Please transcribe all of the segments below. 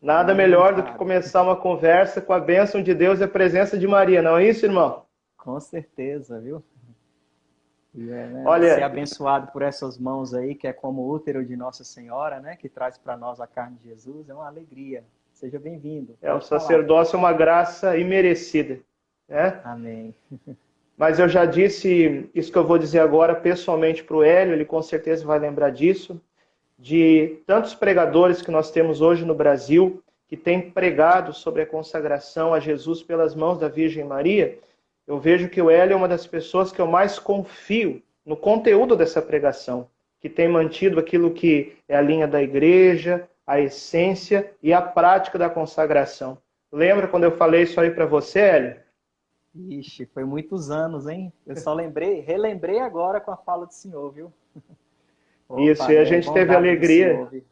Nada Nem melhor do que fale. começar uma conversa com a bênção de Deus e a presença de Maria, não é isso, irmão? Com certeza, viu? E é, né, ser Olha, abençoado por essas mãos aí, que é como o útero de Nossa Senhora, né? Que traz para nós a carne de Jesus, é uma alegria. Seja bem-vindo. o Pode falar. sacerdócio é uma graça imerecida, né? Amém. Mas eu já disse isso que eu vou dizer agora pessoalmente para o Hélio, ele com certeza vai lembrar disso, de tantos pregadores que nós temos hoje no Brasil, que têm pregado sobre a consagração a Jesus pelas mãos da Virgem Maria. Eu vejo que o Hélio é uma das pessoas que eu mais confio no conteúdo dessa pregação, que tem mantido aquilo que é a linha da igreja, a essência e a prática da consagração. Lembra quando eu falei isso aí para você, Hélio? Ixi, foi muitos anos, hein? Eu só relembrei agora com a fala do senhor, viu? Isso, Opa, e a é gente teve a bondade do senhor alegria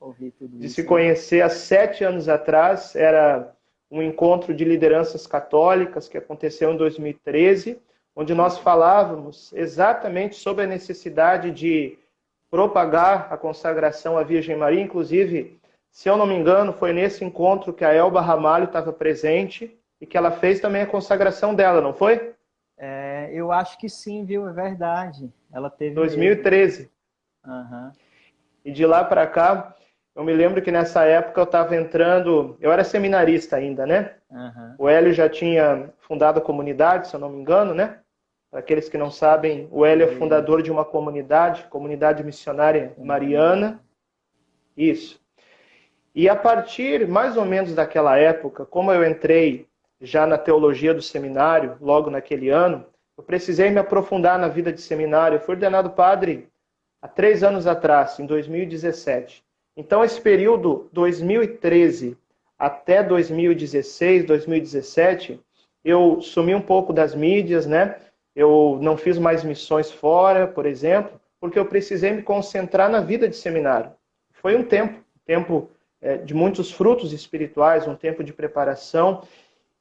ouvir tudo de se isso, né? conhecer há 7 anos atrás. Era um encontro de lideranças católicas que aconteceu em 2013, onde nós falávamos exatamente sobre a necessidade de propagar a consagração à Virgem Maria. Inclusive, se eu não me engano, foi nesse encontro que a Elba Ramalho estava presente e que ela fez também a consagração dela, não foi? É, eu acho que sim, viu? É verdade. Ela teve mesmo. 2013. Aham, E de lá para cá, eu me lembro que nessa época eu estava entrando, eu era seminarista ainda, né? aham. O Hélio já tinha fundado a comunidade, se eu não me engano, né? Para aqueles que não sabem, o Hélio é Foi fundador de uma comunidade, comunidade missionária comunidade. mariana, isso. E a partir mais ou menos daquela época, como eu entrei já na teologia do seminário, logo naquele ano, eu precisei me aprofundar na vida de seminário. Eu fui ordenado padre há 3 anos atrás, em 2017. Então, esse período 2013 até 2016, 2017, eu sumi um pouco das mídias, né? Eu não fiz mais missões fora, por exemplo, porque eu precisei me concentrar na vida de seminário. Foi um tempo de muitos frutos espirituais, um tempo de preparação.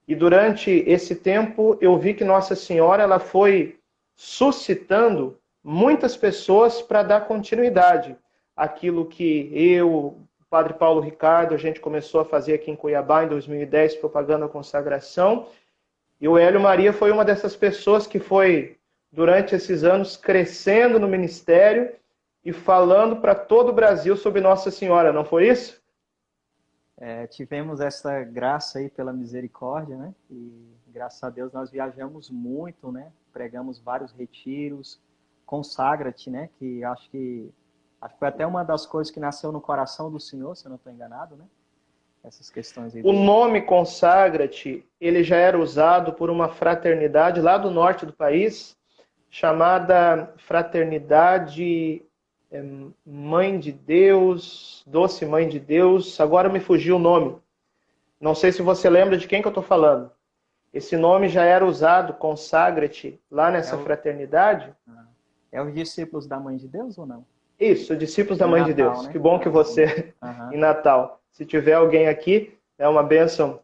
E durante esse tempo eu vi que Nossa Senhora ela foi suscitando muitas pessoas para dar continuidade àquilo que eu, o Padre Paulo Ricardo, a gente começou a fazer aqui em Cuiabá em 2010, propagando a consagração. E o Hélio Maria foi uma dessas pessoas que foi, durante esses anos, crescendo no ministério e falando para todo o Brasil sobre Nossa Senhora, não foi isso? É, tivemos essa graça aí pela misericórdia, né? E graças a Deus nós viajamos muito, né? Pregamos vários retiros, consagra-te, né? Que acho que foi até uma das coisas que nasceu no coração do Senhor, se eu não estou enganado, né? Essas questões aí O do. nome Consagra-te, ele já era usado por uma fraternidade lá do norte do país, chamada Fraternidade Mãe de Deus, Doce Mãe de Deus. Agora me fugiu o nome. Não sei se você lembra de quem que eu estou falando. Esse nome já era usado, Consagra-te, lá É, nessa fraternidade. é os discípulos da Mãe de Deus ou não? Isso, discípulos da Em Mãe de Natal, Deus. né? Que bom que Ah, sim. você, em Aham. Natal, se tiver alguém aqui, é uma bênção.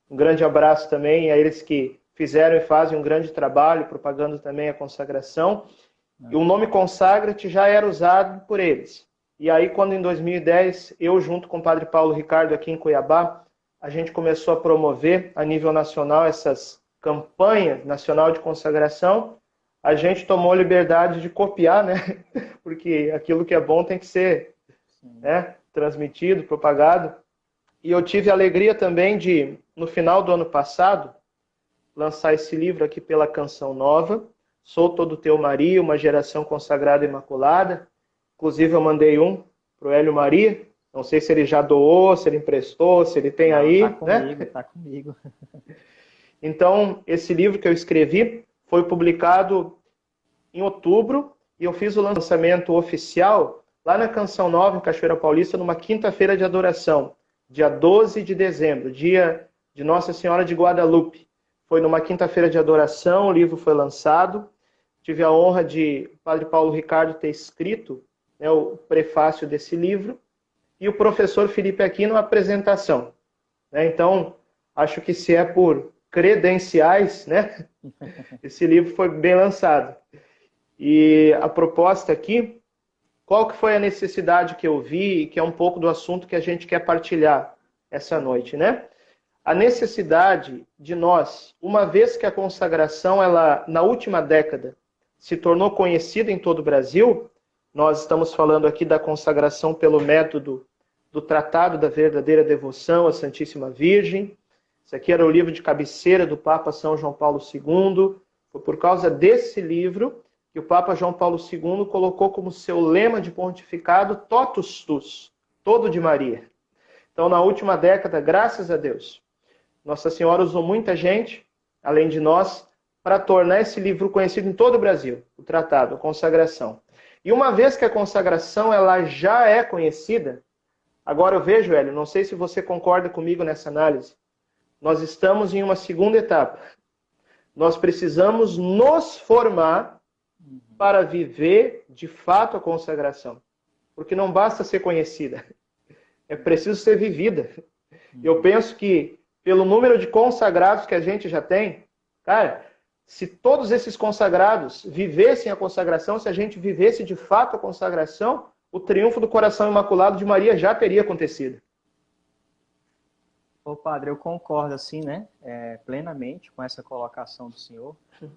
Um grande abraço também a eles que fizeram e fazem um grande trabalho, propagando também a consagração. E o nome Consagra-te já era usado por eles. E aí, quando em 2010, eu junto com o Padre Paulo Ricardo aqui em Cuiabá, a gente começou a promover a nível nacional essas campanhas nacional de consagração, a gente tomou a liberdade de copiar, né? Porque aquilo que é bom tem que ser, Sim. né, transmitido, propagado. E eu tive a alegria também de, no final do ano passado, lançar esse livro aqui pela Canção Nova, Sou Todo Teu Maria, uma geração consagrada e imaculada. Inclusive eu mandei um para o Hélio Maria, não sei se ele já doou, se ele emprestou, se ele tem Não, tá aí, né? comigo, tá comigo. Então, esse livro que eu escrevi foi publicado em outubro e eu fiz o lançamento oficial lá na Canção Nova, em Cachoeira Paulista, numa quinta-feira de adoração, dia 12 de dezembro, dia de Nossa Senhora de Guadalupe. Foi numa quinta-feira de adoração, o livro foi lançado. Tive a honra de o Padre Paulo Ricardo ter escrito, né, o prefácio desse livro e o professor Felipe Aquino a apresentação, né? Então, acho que se é por credenciais, né, esse livro foi bem lançado. E a proposta aqui, qual que foi a necessidade que eu vi, e que é um pouco do assunto que a gente quer partilhar? essa noite, né? A necessidade de nós, uma vez que a consagração, ela, na última década, se tornou conhecida em todo o Brasil, nós estamos falando aqui da consagração pelo método do Tratado da Verdadeira Devoção à Santíssima Virgem. Esse aqui era o livro de cabeceira do Papa São João Paulo II. Foi por causa desse livro que o Papa João Paulo II colocou como seu lema de pontificado Totus Tus, todo de Maria. Então, na última década, graças a Deus, Nossa Senhora usou muita gente, além de nós, para tornar esse livro conhecido em todo o Brasil, o Tratado, a Consagração. E uma vez que a consagração ela já é conhecida, agora eu vejo, Hélio, não sei se você concorda comigo nessa análise, nós estamos em uma segunda etapa. Nós precisamos nos formar para viver de fato a consagração. Porque não basta ser conhecida, é preciso ser vivida. Eu penso que, pelo número de consagrados que a gente já tem, cara, se todos esses consagrados vivessem a consagração, se a gente vivesse de fato a consagração, o triunfo do coração imaculado de Maria já teria acontecido. Ô, padre, eu concordo, assim, né, plenamente com essa colocação do senhor.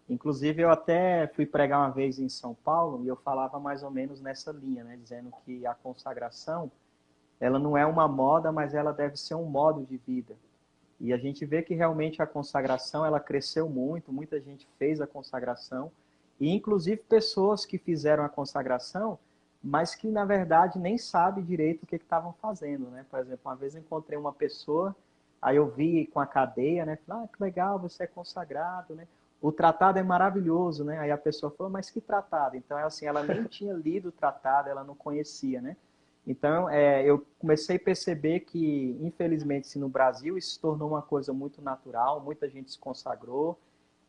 Inclusive, eu até fui pregar uma vez em São Paulo e eu falava mais ou menos nessa linha, né, dizendo que a consagração, ela não é uma moda, mas ela deve ser um modo de vida. E a gente vê que realmente a consagração, ela cresceu muito, muita gente fez a consagração, e inclusive pessoas que fizeram a consagração, mas que, na verdade, nem sabem direito o que estavam fazendo, né? Por exemplo, uma vez eu encontrei uma pessoa, aí eu vi com a cadeia, né? Falei, que legal, você é consagrado, né? O tratado é maravilhoso, né? Aí a pessoa falou, mas que tratado? Então, assim, ela nem tinha lido o tratado, ela não conhecia, né? Então, eu comecei a perceber que, infelizmente, no Brasil, isso se tornou uma coisa muito natural, muita gente se consagrou,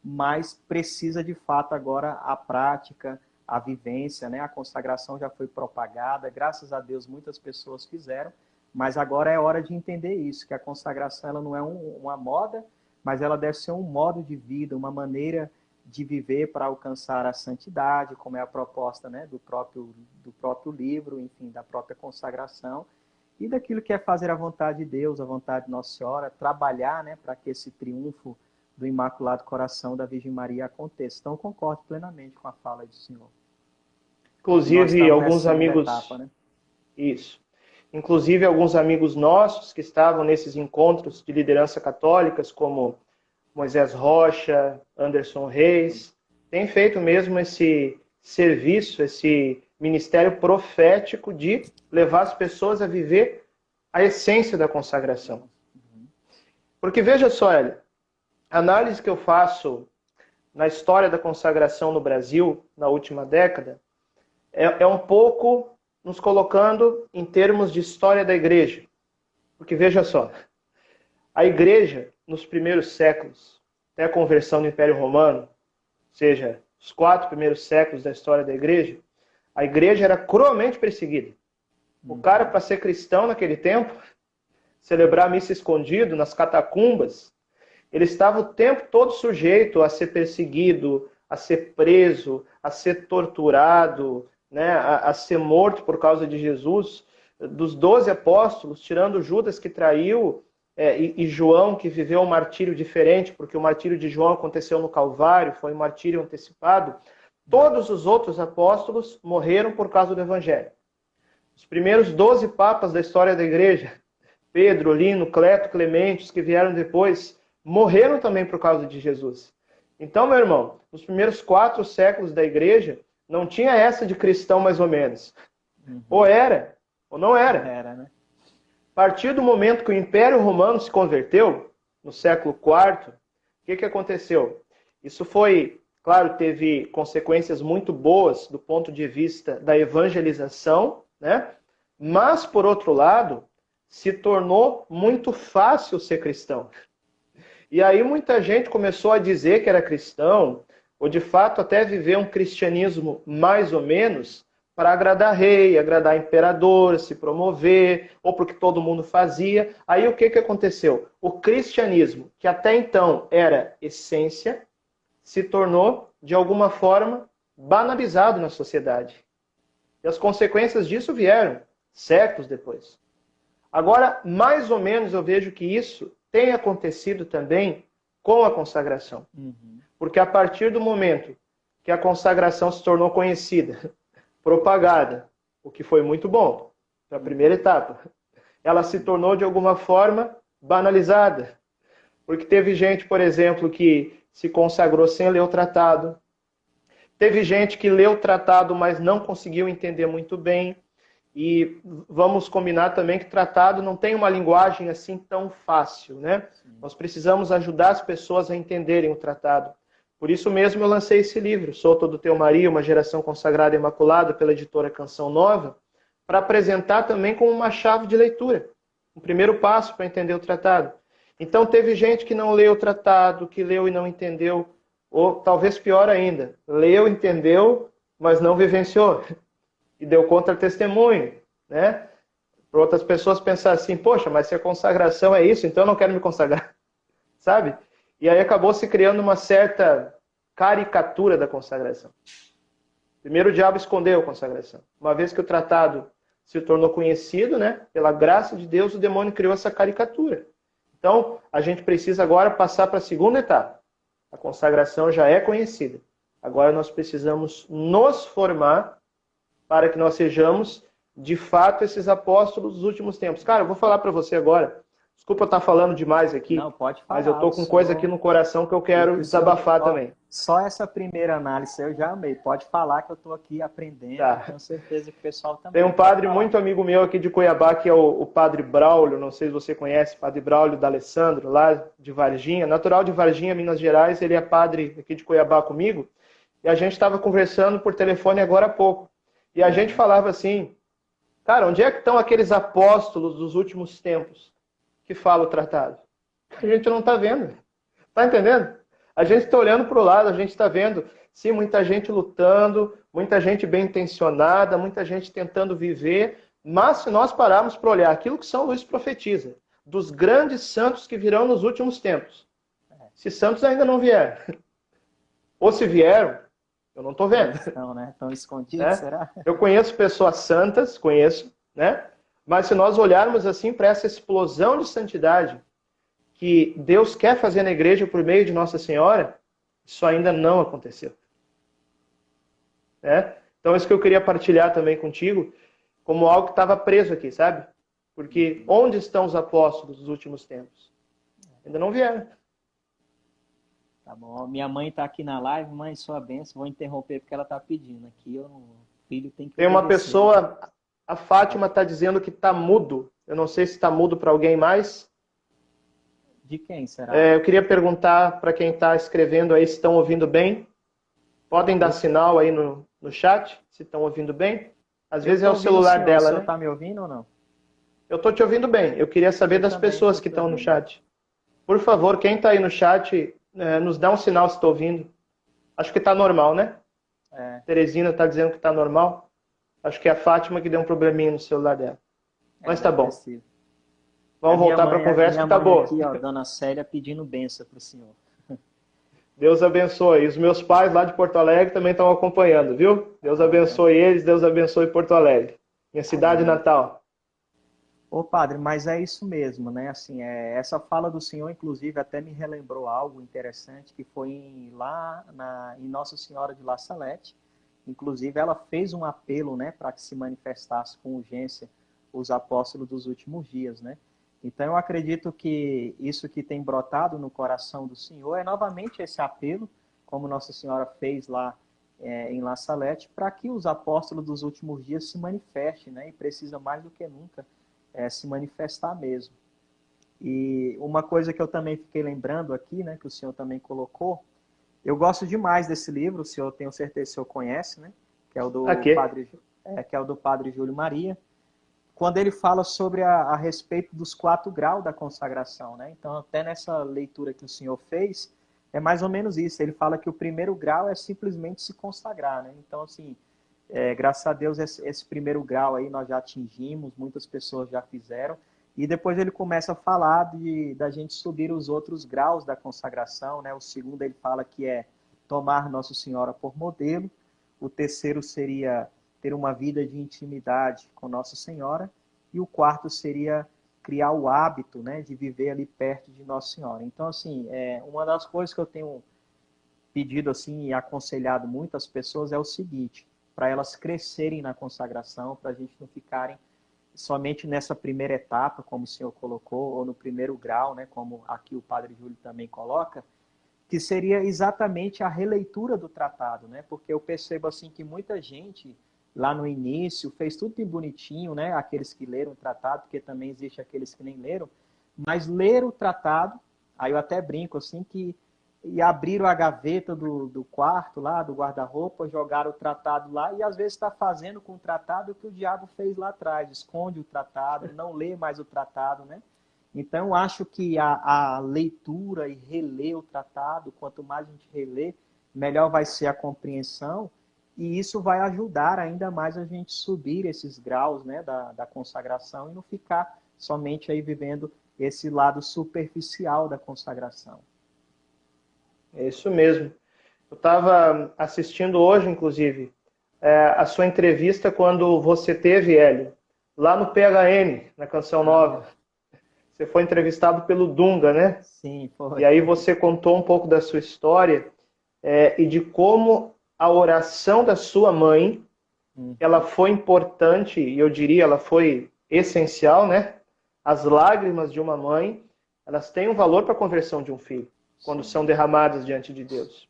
mas precisa, de fato, agora a prática, a vivência, né? A consagração já foi propagada, graças a Deus muitas pessoas fizeram, mas agora é hora de entender isso, que a consagração ela não é uma moda, mas ela deve ser um modo de vida, uma maneira de viver para alcançar a santidade, como é a proposta, né, do próprio livro, enfim, da própria consagração, e daquilo que é fazer a vontade de Deus, a vontade de Nossa Senhora, trabalhar, né, para que esse triunfo do Imaculado Coração da Virgem Maria aconteça. Então, eu concordo plenamente com a fala do Senhor. Inclusive, alguns amigos... etapa, né? Isso. Inclusive, alguns amigos nossos que estavam nesses encontros de liderança católicas, como Moisés Rocha, Anderson Reis, têm feito mesmo esse serviço, esse ministério profético de levar as pessoas a viver a essência da consagração. Porque veja só, Hélio, a análise que eu faço na história da consagração no Brasil, na última década, é um pouco nos colocando em termos de história da igreja. Porque veja só, a igreja, nos primeiros séculos, até a conversão do Império Romano, ou seja, os 4 primeiros séculos da história da igreja, a igreja era cruelmente perseguida. O cara, para ser cristão naquele tempo, celebrar a missa escondido nas catacumbas, ele estava o tempo todo sujeito a ser perseguido, a ser preso, a ser torturado, né, a ser morto por causa de Jesus. Dos 12 apóstolos, tirando Judas que traiu, e João que viveu um martírio diferente, porque o martírio de João aconteceu no Calvário, foi um martírio antecipado, todos os outros apóstolos morreram por causa do Evangelho. Os primeiros 12 papas da história da igreja, Pedro, Lino, Cleto, Clemente, os que vieram depois, morreram também por causa de Jesus. Então, meu irmão, nos primeiros 4 séculos da igreja, não tinha essa de cristão mais ou menos. Ou era, ou não era. Era, né? A partir do momento que o Império Romano se converteu, no século IV, o que aconteceu? Isso foi, claro, teve consequências muito boas do ponto de vista da evangelização, né? Mas, por outro lado, se tornou muito fácil ser cristão. E aí muita gente começou a dizer que era cristão, ou de fato até viver um cristianismo mais ou menos, para agradar rei, agradar imperador, se promover, ou porque todo mundo fazia. Aí o que aconteceu? O cristianismo, que até então era essência, se tornou, de alguma forma, banalizado na sociedade. E as consequências disso vieram séculos depois. Agora, mais ou menos, eu vejo que isso tem acontecido também com a consagração. Porque a partir do momento que a consagração se tornou conhecida, propagada, o que foi muito bom para a primeira etapa, ela se tornou, de alguma forma, banalizada. Porque teve gente, por exemplo, que se consagrou sem ler o tratado. Teve gente que leu o tratado, mas não conseguiu entender muito bem. E vamos combinar também que tratado não tem uma linguagem assim tão fácil, né? Nós precisamos ajudar as pessoas a entenderem o tratado. Por isso mesmo eu lancei esse livro, Sou Todo Teu Maria, uma geração consagrada e imaculada, pela editora Canção Nova, para apresentar também como uma chave de leitura, um primeiro passo para entender o tratado. Então teve gente que não leu o tratado, que leu e não entendeu, ou talvez pior ainda, leu, entendeu, mas não vivenciou. E deu contra-testemunho, né? Para outras pessoas pensar assim, poxa, mas se a consagração é isso, então eu não quero me consagrar, sabe? E aí acabou se criando uma certa caricatura da consagração. Primeiro o diabo escondeu a consagração. Uma vez que o tratado se tornou conhecido, né? Pela graça de Deus, o demônio criou essa caricatura. Então, a gente precisa agora passar para a segunda etapa. A consagração já é conhecida. Agora nós precisamos nos formar para que nós sejamos, de fato, esses apóstolos dos últimos tempos. Cara, eu vou falar para você agora. Desculpa eu estar falando demais aqui. Não, pode falar. Mas eu estou com coisa aqui no coração que eu quero desabafar também. Só essa primeira análise eu já amei. Pode falar que eu estou aqui aprendendo. Tá. Tenho certeza que o pessoal também. Tem um padre muito amigo meu aqui de Cuiabá, que é o padre Braulio. Não sei se você conhece, padre Braulio D'Alessandro, lá de Varginha. Natural de Varginha, Minas Gerais. Ele é padre aqui de Cuiabá comigo. E a gente estava conversando por telefone agora há pouco. E a gente falava assim, cara, onde é que estão aqueles apóstolos dos últimos tempos que falam o tratado? A gente não está vendo. Está entendendo? A gente está olhando para o lado, a gente está vendo, sim, muita gente lutando, muita gente bem intencionada, muita gente tentando viver, mas se nós pararmos para olhar aquilo que São Luís profetiza, dos grandes santos que virão nos últimos tempos, se santos ainda não vieram, ou se vieram, eu não estou vendo. Não, né? Estão escondidos, será? Eu conheço pessoas santas, conheço, né? Mas se nós olharmos assim para essa explosão de santidade que Deus quer fazer na igreja por meio de Nossa Senhora, isso ainda não aconteceu. Né? Então isso que eu queria partilhar também contigo, como algo que estava preso aqui, sabe? Porque onde estão os apóstolos dos últimos tempos? Ainda não vieram. Tá bom. Minha mãe está aqui na live, mãe, sua bênção, vou interromper porque ela está pedindo. Aqui o filho tem que Tem uma obedecer. pessoa, a Fátima está dizendo que está mudo. Eu não sei se está mudo para alguém mais. De quem será? Eu queria perguntar para quem está escrevendo aí se estão ouvindo bem. Podem dar sinal aí no chat, se estão ouvindo bem. Às vezes é o celular dela, né? Você está me ouvindo ou não? Eu estou te ouvindo bem. Eu queria saber das pessoas que estão no chat. Por favor, quem está aí no chat, nos dá um sinal se está ouvindo. Acho que está normal, né? Teresina está dizendo que está normal. Acho que é a Fátima que deu um probleminha no celular dela. Mas tá bom. Vamos voltar para a conversa que tá boa. Aqui, ó, Dona Célia pedindo bênção para o senhor. Deus abençoe. E os meus pais lá de Porto Alegre também estão acompanhando, viu? Deus abençoe eles, Deus abençoe Porto Alegre. Minha cidade natal. Ô padre, mas é isso mesmo, né? Assim, essa fala do senhor, inclusive, até me relembrou algo interessante, que foi em Nossa Senhora de La Salette. Inclusive, ela fez um apelo, né, para que se manifestasse com urgência os apóstolos dos últimos dias, né? Então, eu acredito que isso que tem brotado no coração do Senhor é novamente esse apelo, como Nossa Senhora fez lá em La Salette, para que os apóstolos dos últimos dias se manifestem, né? E precisa mais do que nunca se manifestar mesmo. E uma coisa que eu também fiquei lembrando aqui, né, que o Senhor também colocou, eu gosto demais desse livro, o senhor, tenho certeza que o senhor conhece, né? Que é o do Padre Júlio Maria, quando ele fala sobre a respeito dos 4 graus da consagração, né? Então, até nessa leitura que o senhor fez, é mais ou menos isso. Ele fala que o primeiro grau é simplesmente se consagrar, né? Então, assim, graças a Deus, esse primeiro grau aí nós já atingimos, muitas pessoas já fizeram, e depois ele começa a falar da gente subir os outros graus da consagração, né? O segundo ele fala que é tomar Nossa Senhora por modelo, o terceiro seria ter uma vida de intimidade com Nossa Senhora, e o quarto seria criar o hábito, né, de viver ali perto de Nossa Senhora. Então, assim, uma das coisas que eu tenho pedido assim e aconselhado muitas pessoas é o seguinte, para elas crescerem na consagração, para a gente não ficarem somente nessa primeira etapa, como o senhor colocou, ou no primeiro grau, né, como aqui o Padre Júlio também coloca, que seria exatamente a releitura do tratado, né? Porque eu percebo assim que muita gente lá no início fez tudo bem bonitinho, né? Aqueles que leram o tratado, porque também existe aqueles que nem leram, mas leram o tratado, aí eu até brinco assim que e abriram a gaveta do quarto lá, do guarda-roupa, jogaram o tratado lá e às vezes está fazendo com o tratado o que o diabo fez lá atrás, esconde o tratado, não lê mais o tratado, né? Então, eu acho que a leitura e reler o tratado, quanto mais a gente reler, melhor vai ser a compreensão, e isso vai ajudar ainda mais a gente subir esses graus, né, da consagração e não ficar somente aí vivendo esse lado superficial da consagração. É isso mesmo. Eu estava assistindo hoje, inclusive, a sua entrevista quando você teve, Hélio, lá no PHN, na Canção Nova. Você foi entrevistado pelo Dunga, né? Sim, foi. E aí você contou um pouco da sua história e de como a oração da sua mãe, ela foi importante, e eu diria, ela foi essencial, né? As lágrimas de uma mãe, elas têm um valor para a conversão de um filho, quando são derramadas diante de Deus.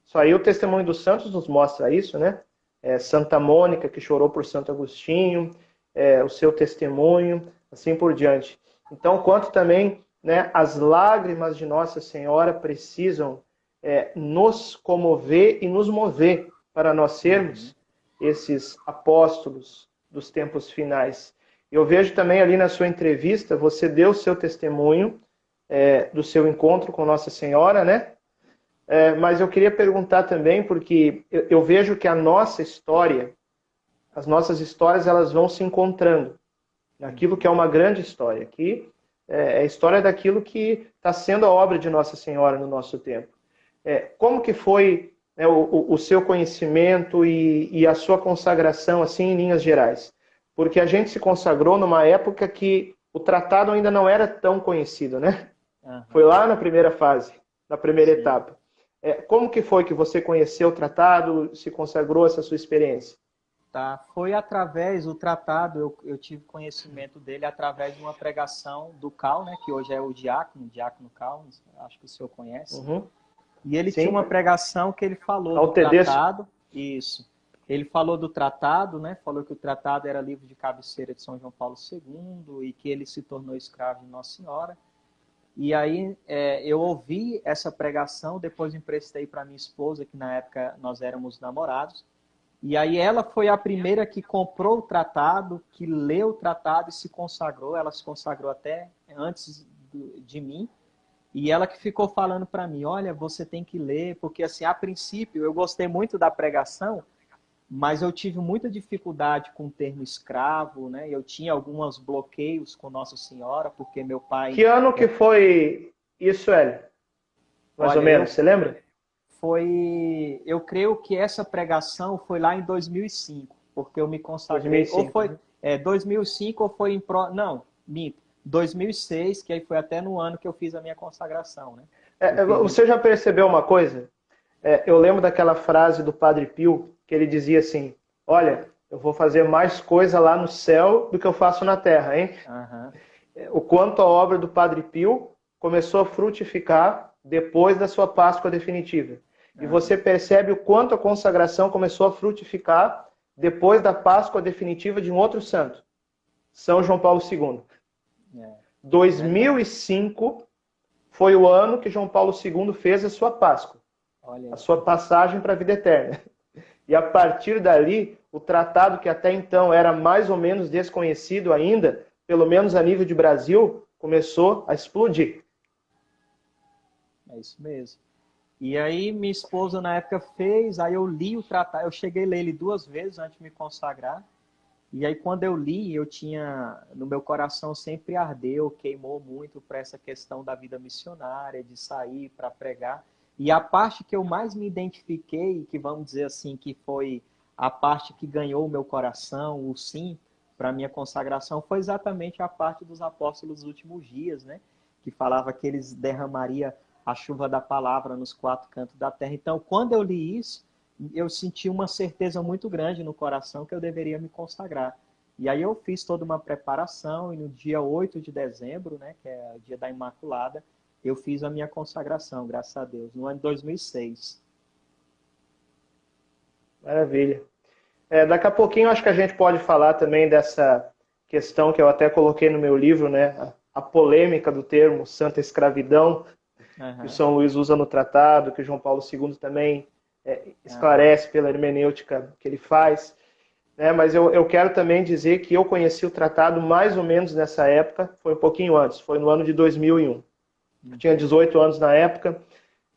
Isso aí o testemunho dos santos nos mostra isso, né? Santa Mônica, que chorou por Santo Agostinho, o seu testemunho, assim por diante. Então, quanto também, né, as lágrimas de Nossa Senhora precisam nos comover e nos mover para nós sermos esses apóstolos dos tempos finais. Eu vejo também ali na sua entrevista, você deu o seu testemunho do seu encontro com Nossa Senhora, né? Mas eu queria perguntar também, porque eu vejo que a nossa história, as nossas histórias, elas vão se encontrando naquilo que é uma grande história, que é a história daquilo que está sendo a obra de Nossa Senhora no nosso tempo. Como que foi, né, o seu conhecimento e a sua consagração, assim, em linhas gerais? Porque a gente se consagrou numa época que o tratado ainda não era tão conhecido, né? Foi lá na primeira fase, na primeira etapa. Como que foi que você conheceu o tratado, se consagrou, essa sua experiência? Tá, foi através do tratado, eu tive conhecimento dele através de uma pregação do Cal, né, que hoje é o Diácono Cal, acho que o senhor conhece. Uhum. E ele Sim. tinha uma pregação que ele falou do Tedesco. tratado, isso. Ele falou do tratado, né, falou que o tratado era livro de cabeceira de São João Paulo II e que ele se tornou escravo de Nossa Senhora. E aí eu ouvi essa pregação, depois emprestei para minha esposa, que na época nós éramos namorados. E aí ela foi a primeira que comprou o tratado, que leu o tratado e se consagrou. Ela se consagrou até antes de mim. E ela que ficou falando para mim, olha, você tem que ler, porque assim, a princípio eu gostei muito da pregação, mas eu tive muita dificuldade com o termo escravo, né? Eu tinha alguns bloqueios com Nossa Senhora, porque meu pai... Que ano que foi isso, Hélio? Mais ou menos, você lembra? Eu creio que essa pregação foi lá em 2005, porque eu me consagrei, 2005. ou foi 2005 ou foi não, minto, 2006, que aí foi até no ano que eu fiz a minha consagração, né? Você já percebeu uma coisa? Eu lembro daquela frase do Padre Pio, que ele dizia assim, olha, eu vou fazer mais coisa lá no céu do que eu faço na terra, hein? O quanto a obra do Padre Pio começou a frutificar depois da sua Páscoa definitiva. E você percebe o quanto a consagração começou a frutificar depois da Páscoa definitiva de um outro santo, São João Paulo II. 2005 foi o ano que João Paulo II fez a sua Páscoa, a sua passagem para a vida eterna. E a partir dali, o tratado que até então era mais ou menos desconhecido ainda, pelo menos a nível de Brasil, começou a explodir. É isso mesmo. E aí minha esposa na época fez, aí eu li o tratado, eu cheguei a ler ele 2 vezes antes de me consagrar. E aí quando eu li, eu tinha, no meu coração sempre ardeu, queimou muito para essa questão da vida missionária, de sair para pregar. E a parte que eu mais me identifiquei, que vamos dizer assim, que foi a parte que ganhou o meu coração, o sim, para a minha consagração foi exatamente a parte dos apóstolos dos últimos dias, né? Que falava que eles derramariam a chuva da palavra nos quatro cantos da terra. Então, quando eu li isso, eu senti uma certeza muito grande no coração que eu deveria me consagrar. E aí eu fiz toda uma preparação e no dia 8 de dezembro, né, que é o dia da Imaculada, eu fiz a minha consagração, graças a Deus, no ano de 2006. Maravilha. Daqui a pouquinho acho que a gente pode falar também dessa questão que eu até coloquei no meu livro, né? A polêmica do termo santa escravidão, que o São Luís usa no tratado, que o João Paulo II também esclarece pela hermenêutica que ele faz. Né? Mas eu quero também dizer que eu conheci o tratado mais ou menos nessa época, foi um pouquinho antes, foi no ano de 2001. Eu tinha 18 anos na época,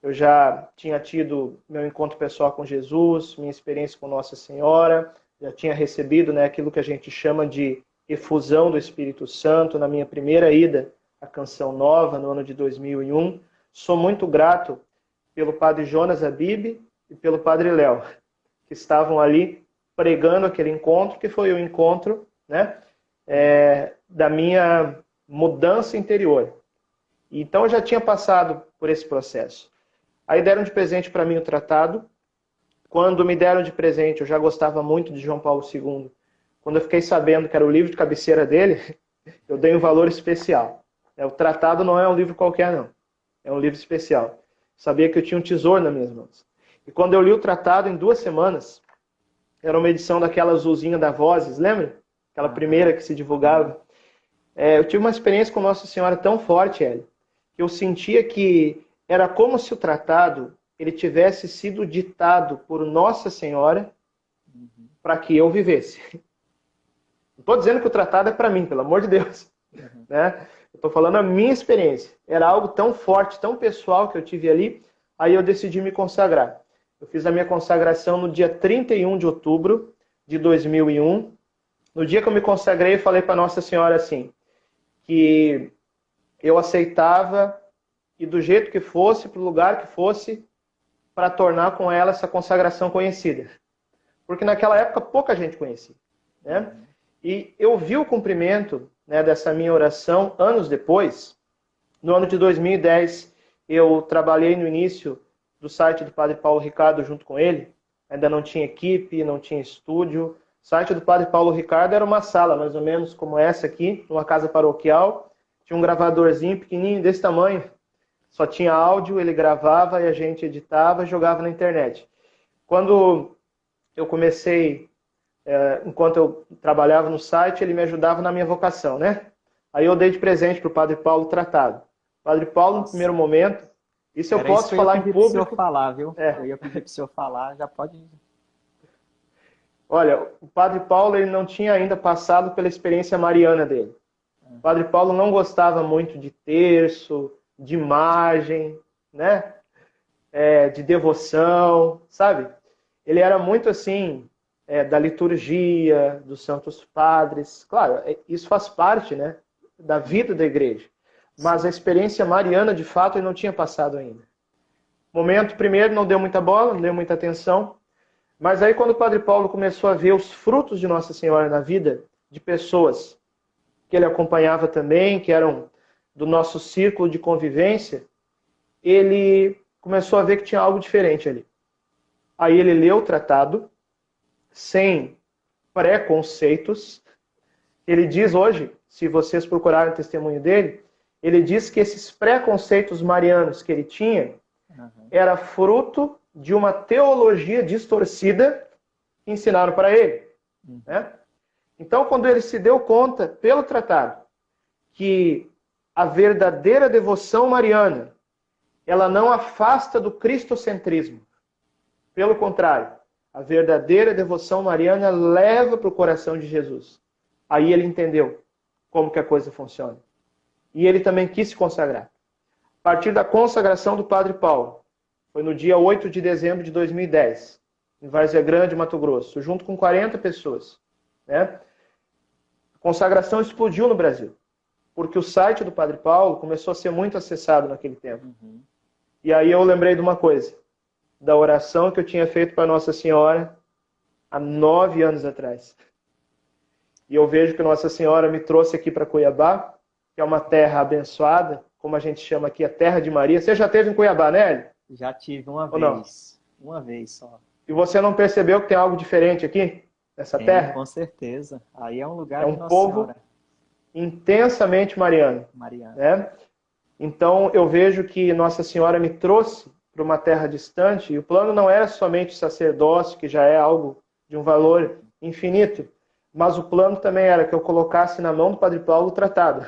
eu já tinha tido meu encontro pessoal com Jesus, minha experiência com Nossa Senhora, já tinha recebido, né, aquilo que a gente chama de efusão do Espírito Santo na minha primeira ida à Canção Nova, no ano de 2001. Sou muito grato pelo padre Jonas Abib e pelo padre Léo, que estavam ali pregando aquele encontro, que foi o encontro, né, da minha mudança interior. Então eu já tinha passado por esse processo. Aí deram de presente para mim o tratado. Quando me deram de presente, eu já gostava muito de João Paulo II. Quando eu fiquei sabendo que era o livro de cabeceira dele, eu dei um valor especial. O tratado não é um livro qualquer, não. É um livro especial. Sabia que eu tinha um tesouro nas minhas mãos. E quando eu li o tratado em 2 semanas, era uma edição daquela azulzinha da Vozes, lembra? Aquela primeira que se divulgava. Eu tive uma experiência com Nossa Senhora tão forte, Hélio, que eu sentia que era como se o tratado ele tivesse sido ditado por Nossa Senhora para que eu vivesse. Não estou dizendo que o tratado é para mim, pelo amor de Deus. Né? Eu estou falando a minha experiência. Era algo tão forte, tão pessoal que eu tive ali, aí eu decidi me consagrar. Eu fiz a minha consagração no dia 31 de outubro de 2001. No dia que eu me consagrei, eu falei para Nossa Senhora assim, que eu aceitava e do jeito que fosse, para o lugar que fosse, para tornar com ela essa consagração conhecida. Porque naquela época pouca gente conhecia. Né? E eu vi o cumprimento, né, dessa minha oração anos depois. No ano de 2010, eu trabalhei no início do site do Padre Paulo Ricardo junto com ele. Ainda não tinha equipe, não tinha estúdio. O site do Padre Paulo Ricardo era uma sala, mais ou menos como essa aqui, numa casa paroquial. Tinha um gravadorzinho pequenininho desse tamanho. Só tinha áudio, ele gravava e a gente editava e jogava na internet. Quando eu comecei, enquanto eu trabalhava no site, ele me ajudava na minha vocação, né? Aí eu dei de presente para o Padre Paulo o tratado. Padre Paulo, no primeiro momento, isso eu posso falar em público. Eu ia pedir para o senhor falar, viu? Eu ia pedir para o senhor falar, já pode... Olha, o Padre Paulo ele não tinha ainda passado pela experiência mariana dele. O Padre Paulo não gostava muito de terço, de imagem, né? De devoção, sabe? Ele era muito assim, da liturgia, dos santos padres. Claro, isso faz parte, né, da vida da igreja. Mas a experiência mariana, de fato, ele não tinha passado ainda. Momento, primeiro, não deu muita bola, não deu muita atenção. Mas aí, quando o Padre Paulo começou a ver os frutos de Nossa Senhora na vida de pessoas que ele acompanhava também, que eram do nosso círculo de convivência, ele começou a ver que tinha algo diferente ali. Aí ele leu o tratado, sem preconceitos. Ele diz hoje, se vocês procurarem o testemunho dele, ele diz que esses preconceitos marianos que ele tinha era fruto de uma teologia distorcida que ensinaram para ele. Né? Então, quando ele se deu conta, pelo tratado, que a verdadeira devoção mariana, ela não afasta do cristocentrismo. Pelo contrário, a verdadeira devoção mariana leva para o coração de Jesus. Aí ele entendeu como que a coisa funciona. E ele também quis se consagrar. A partir da consagração do Padre Paulo, foi no dia 8 de dezembro de 2010, em Várzea Grande, Mato Grosso, junto com 40 pessoas. Né? A consagração explodiu no Brasil, porque o site do Padre Paulo começou a ser muito acessado naquele tempo. E aí eu lembrei de uma coisa, da oração que eu tinha feito para Nossa Senhora há 9 anos atrás. E eu vejo que Nossa Senhora me trouxe aqui para Cuiabá, que é uma terra abençoada, como a gente chama aqui, a terra de Maria. Você já esteve em Cuiabá, né, Hélio? Já tive uma Ou não? vez. Uma vez só. E você não percebeu que tem algo diferente aqui, nessa Tem, terra? com certeza. Aí é um É lugar de um Nossa povo Senhora, intensamente mariano, Mariana. né? Então, eu vejo que Nossa Senhora me trouxe para uma terra distante, e o plano não era somente o sacerdócio, que já é algo de um valor infinito, mas o plano também era que eu colocasse na mão do Padre Paulo o tratado,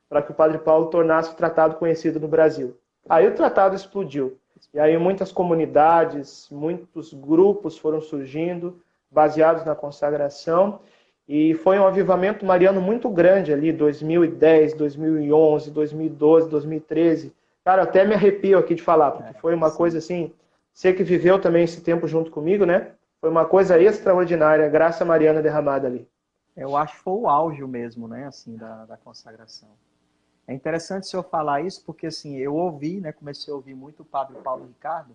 para que o Padre Paulo tornasse o tratado conhecido no Brasil. Aí o tratado explodiu. E aí muitas comunidades, muitos grupos foram surgindo, baseados na consagração, e foi um avivamento mariano muito grande ali, 2010, 2011, 2012, 2013. Cara, até me arrepio aqui de falar, porque foi uma Sim. coisa assim, você que viveu também esse tempo junto comigo, né? Foi uma coisa extraordinária, a graça mariana derramada ali. Eu acho que foi o auge mesmo, né, assim, da consagração. É interessante o senhor falar isso, porque assim, eu ouvi, né, comecei a ouvir muito o padre Paulo Ricardo,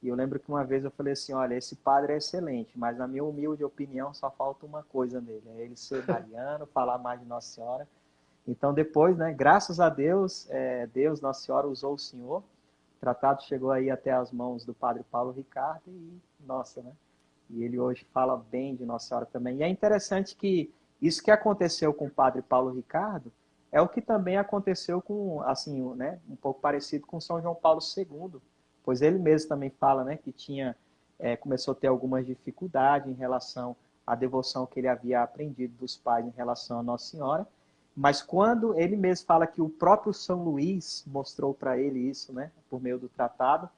e eu lembro que uma vez eu falei assim, olha, esse padre é excelente, mas na minha humilde opinião só falta uma coisa nele, é ele ser mariano, falar mais de Nossa Senhora. Então depois, né, graças a Deus, Deus, Nossa Senhora usou o senhor, o tratado chegou aí até as mãos do padre Paulo Ricardo e, nossa, né, e ele hoje fala bem de Nossa Senhora também. E é interessante que isso que aconteceu com o padre Paulo Ricardo é o que também aconteceu com, assim, né, um pouco parecido com São João Paulo II, pois ele mesmo também fala, né, que tinha, começou a ter algumas dificuldades em relação à devoção que ele havia aprendido dos pais em relação a Nossa Senhora, mas quando ele mesmo fala que o próprio São Luís mostrou para ele isso, né, por meio do tratado,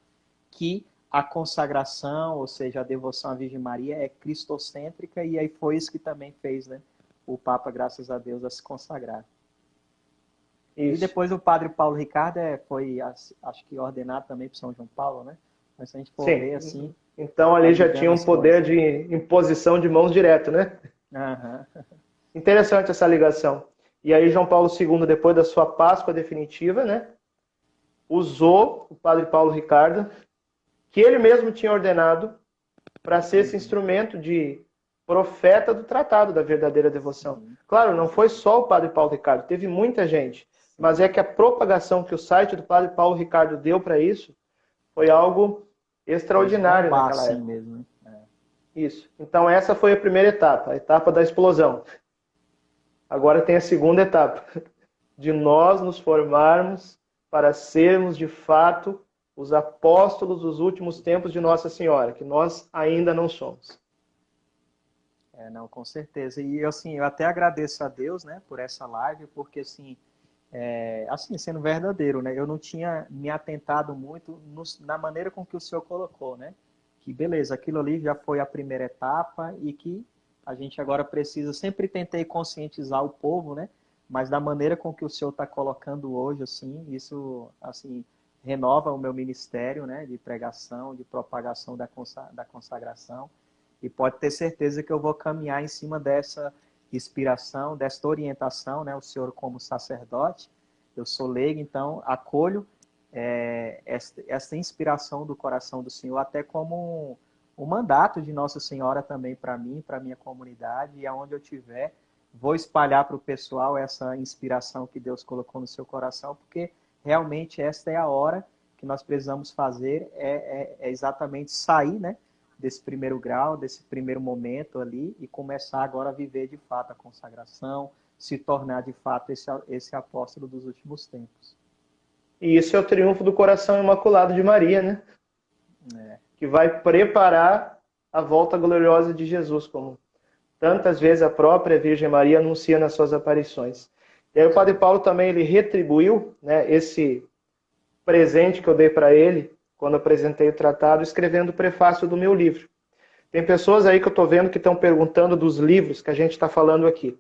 que a consagração, ou seja, a devoção à Virgem Maria é cristocêntrica, e aí foi isso que também fez, né, o Papa, graças a Deus, a se consagrar. E Isso. depois o padre Paulo Ricardo foi, acho que ordenado também para São João Paulo, né? Mas se a gente for ver Sim. assim, Então tá ali já tinha ligando um as coisas. poder de imposição de mãos direto, né? Aham. Interessante essa ligação. E aí João Paulo II, depois da sua Páscoa definitiva, né, usou o padre Paulo Ricardo, que ele mesmo tinha ordenado, para ser esse instrumento de profeta do tratado da verdadeira devoção. Sim, Claro, não foi só o padre Paulo Ricardo, teve muita gente, mas é que a propagação que o site do padre Paulo Ricardo deu para isso foi algo fez extraordinário bombar naquela assim época. mesmo, né? Isso. Então essa foi a primeira etapa, a etapa da explosão. Agora tem a segunda etapa, de nós nos formarmos para sermos de fato os apóstolos dos últimos tempos de Nossa Senhora, que nós ainda não somos. Não, com certeza. E assim, eu até agradeço a Deus, né, por essa live, porque assim, sendo verdadeiro, né, eu não tinha me atentado muito na maneira com que o senhor colocou, né, que beleza, aquilo ali já foi a primeira etapa e que a gente agora precisa, sempre tentei conscientizar o povo, né, mas da maneira com que o senhor está colocando hoje, assim, isso, assim, renova o meu ministério, né, de pregação, de propagação da consagração, e pode ter certeza que eu vou caminhar em cima dessa inspiração, desta orientação, né, o senhor como sacerdote, eu sou leigo, então acolho essa inspiração do coração do Senhor, até como um mandato de Nossa Senhora também para mim, para a minha comunidade, e aonde eu estiver, vou espalhar para o pessoal essa inspiração que Deus colocou no seu coração, porque realmente esta é a hora que nós precisamos fazer, é exatamente sair, né, desse primeiro grau, desse primeiro momento ali, e começar agora a viver de fato a consagração, se tornar de fato esse apóstolo dos últimos tempos. E isso é o triunfo do coração imaculado de Maria, né? É. Que vai preparar a volta gloriosa de Jesus, como tantas vezes a própria Virgem Maria anuncia nas suas aparições. E aí o Padre Paulo também ele retribuiu, né, esse presente que eu dei para ele quando apresentei o tratado, escrevendo o prefácio do meu livro. Tem pessoas aí que eu estou vendo que estão perguntando dos livros que a gente está falando aqui.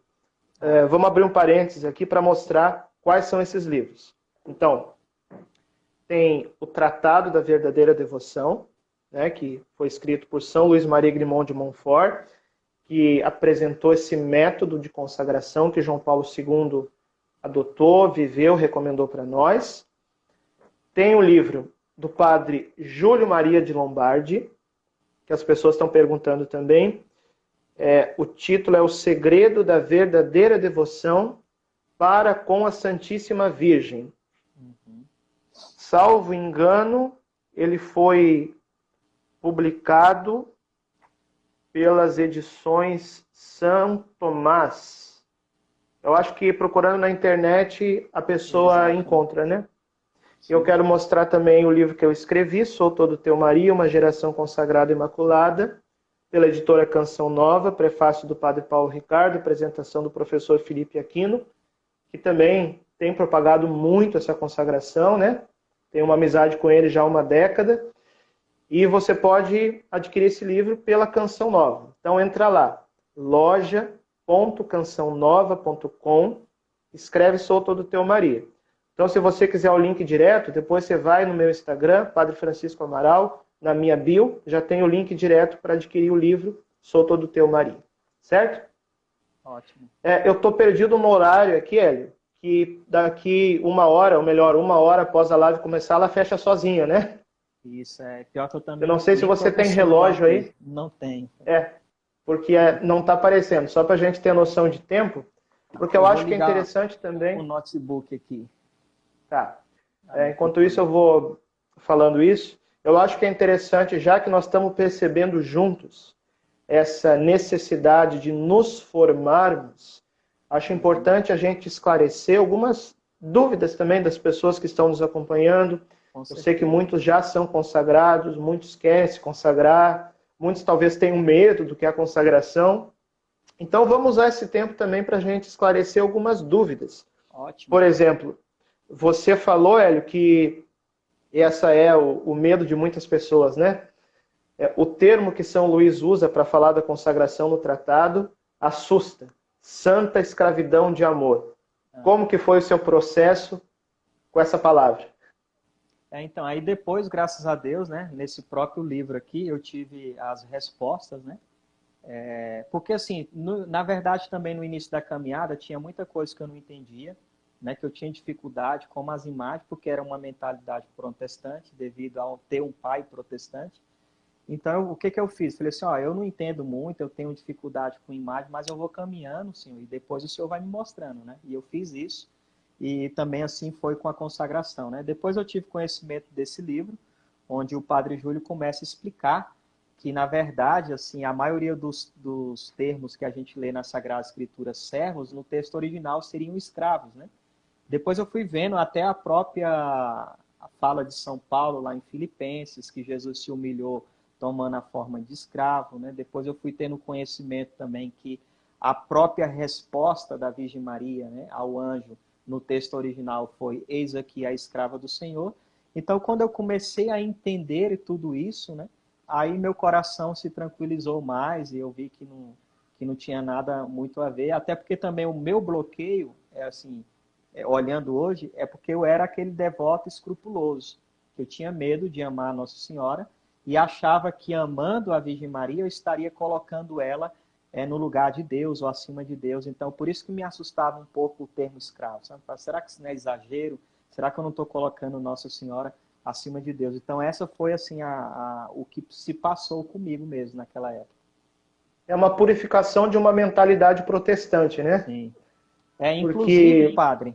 Vamos abrir um parênteses aqui para mostrar quais são esses livros. Então, tem o Tratado da Verdadeira Devoção, né, que foi escrito por São Luís Maria Grimond de Montfort, que apresentou esse método de consagração que João Paulo II adotou, viveu, recomendou para nós. Tem o livro do padre Júlio Maria de Lombardi, que as pessoas estão perguntando também, O título é O Segredo da Verdadeira Devoção para com a Santíssima Virgem. Salvo engano, ele foi publicado pelas edições São Tomás. Eu acho que procurando na internet a pessoa encontra, né? Eu quero mostrar também o livro que eu escrevi, Sou Todo Teu Maria, Uma Geração Consagrada e Imaculada, pela editora Canção Nova, prefácio do Padre Paulo Ricardo, apresentação do professor Felipe Aquino, que também tem propagado muito essa consagração, né? Tenho uma amizade com ele já há uma década. E você pode adquirir esse livro pela Canção Nova. Então entra lá, loja.cançãonova.com, escreve Sou Todo Teu Maria. Então se você quiser o link direto, depois você vai no meu Instagram, Padre Francisco Amaral, na minha bio, já tem o link direto para adquirir o livro Sou Todo Teu Maria. Certo? Ótimo. Eu estou perdido no horário aqui, Hélio, que daqui uma hora, ou melhor, uma hora após a live começar, ela fecha sozinha, né? Isso, pior que eu também... Eu não sei se você tem relógio aí. Não tenho. Porque não está aparecendo. Só para a gente ter noção de tempo. Porque eu acho que é interessante também... o notebook aqui. Tá. Enquanto isso, eu vou falando isso. Eu acho que é interessante, já que nós estamos percebendo juntos essa necessidade de nos formarmos, acho importante a gente esclarecer algumas dúvidas também das pessoas que estão nos acompanhando. Eu sei que muitos já são consagrados, muitos querem se consagrar, muitos talvez tenham medo do que é a consagração. Então vamos usar esse tempo também para a gente esclarecer algumas dúvidas. Ótimo. Por exemplo, você falou, Hélio, que essa é o medo de muitas pessoas, né? O termo que São Luís usa para falar da consagração no tratado assusta. Santa escravidão de amor. Como que foi o seu processo com essa palavra? Então, aí depois, graças a Deus, né, nesse próprio livro aqui, eu tive as respostas, né? Porque, assim, na verdade, também no início da caminhada, tinha muita coisa que eu não entendia, né, que eu tinha dificuldade, como as imagens, porque era uma mentalidade protestante, devido a ter um pai protestante. Então, o que eu fiz? Falei assim, eu não entendo muito, eu tenho dificuldade com imagem, mas eu vou caminhando, senhor, e depois o senhor vai me mostrando, né? E eu fiz isso. E também assim foi com a consagração, né? Depois eu tive conhecimento desse livro, onde o Padre Júlio começa a explicar que, na verdade, assim, a maioria dos termos que a gente lê na Sagrada Escritura, servos, no texto original seriam escravos, né? Depois eu fui vendo até a própria fala de São Paulo lá em Filipenses, que Jesus se humilhou tomando a forma de escravo, né? Depois eu fui tendo conhecimento também que a própria resposta da Virgem Maria, né, ao anjo, no texto original foi: eis aqui a escrava do Senhor. Então, quando eu comecei a entender tudo isso, né, aí meu coração se tranquilizou mais e eu vi que não tinha nada muito a ver, até porque também o meu bloqueio, olhando hoje, é porque eu era aquele devoto escrupuloso, que eu tinha medo de amar a Nossa Senhora e achava que amando a Virgem Maria eu estaria colocando ela no lugar de Deus ou acima de Deus. Então, por isso que me assustava um pouco o termo escravo. Sabe? Será que isso não é exagero? Será que eu não estou colocando Nossa Senhora acima de Deus? Então, essa foi assim o que se passou comigo mesmo naquela época. É uma purificação de uma mentalidade protestante, né? Sim. Inclusive, padre,